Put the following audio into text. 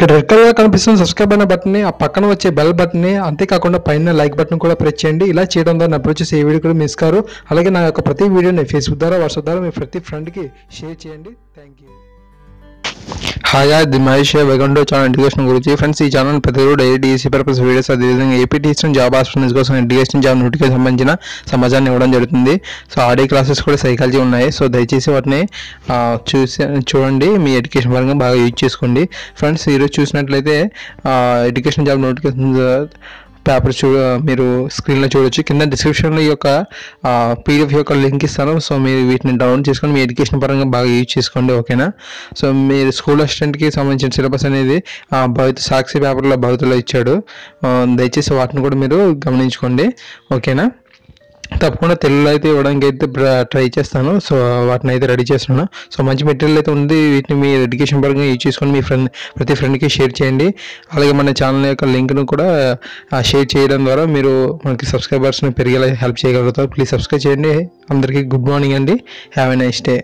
ఇక్కడ red colour కనిపిస్తున్న subscribe అయిన బటన్ని, ఆ పక్కన వచ్చే బెల్ బటన్ని, అంతేకాకుండా పైన లైక్ బటన్ కూడా ప్రెస్ చేయండి. ఇలా చేయడం ద్వారా నా అప్లోడ్ చేసే ఏ వీడియో కూడా మిస్ కారు. అలాగే నా యొక్క ప్రతి వీడియోని ఫేస్బుక్ ద్వారా, వాట్సాప్ ద్వారా మీ ప్రతి ఫ్రెండ్కి షేర్ చేయండి. Thank you. Hi the Mahesh, welcome to channel education గురించి. ఫ్రెండ్స్, ఈ ఛానల్ ప్రతిరోజు డైలీ డిఎస్సీ పర్పస్ వీడియోస్, అదేవిధంగా ఏపీ టీచర్ జాబ్ ఆపర్చునిటీస్ కోసం ఎడ్యుకేషన్ జాబ్ నోటిఫికేషన్ సంబంధించిన సమాచారాన్ని ఇవ్వడం జరుగుతుంది. సో ఆడియో క్లాసెస్ కూడా సైకాలజీ ఉన్నాయి. సో దయచేసి వాటిని చూడండి, మీ ఎడ్యుకేషన్ పరంగా బాగా యూజ్ చేసుకోండి. ఫ్రెండ్స్, ఈరోజు చూసినట్లయితే ఎడ్యుకేషన్ జాబ్ నోటిఫికేషన్ పేపర్ మీరు స్క్రీన్లో చూడొచ్చు. కింద డిస్క్రిప్షన్లో ఈ యొక్క పీడిఎఫ్ యొక్క లింక్ ఇస్తాను. సో మీరు వీటిని డౌన్లోడ్ చేసుకొని మీ ఎడ్యుకేషన్ పరంగా బాగా యూజ్ చేసుకోండి, ఓకేనా. సో మీరు స్కూల్ అసిస్టెంట్కి సంబంధించిన సిలబస్ అనేది సాక్షి పేపర్లో భవితలో ఇచ్చాడు. దయచేసి వాటిని కూడా మీరు గమనించుకోండి, ఓకేనా. తప్పకుండా తెలుగులో అయితే ఇవ్వడానికి అయితే ట్రై చేస్తాను. సో వాటిని అయితే రెడీ చేస్తున్నాను. సో మంచి మెటీరియల్ అయితే ఉంది. వీటిని మీ ఎడ్యుకేషన్ పరంగా యూజ్ చేసుకొని మీ ప్రతి ఫ్రెండ్కి షేర్ చేయండి. అలాగే మన ఛానల్ యొక్క లింక్ను కూడా షేర్ చేయడం ద్వారా మీరు మనకి సబ్స్క్రైబర్స్ని పెరిగేలా హెల్ప్ చేయగలుగుతారు. ప్లీజ్ సబ్స్క్రైబ్ చేయండి. అందరికీ గుడ్ మార్నింగ్ అండి. Have a nice day.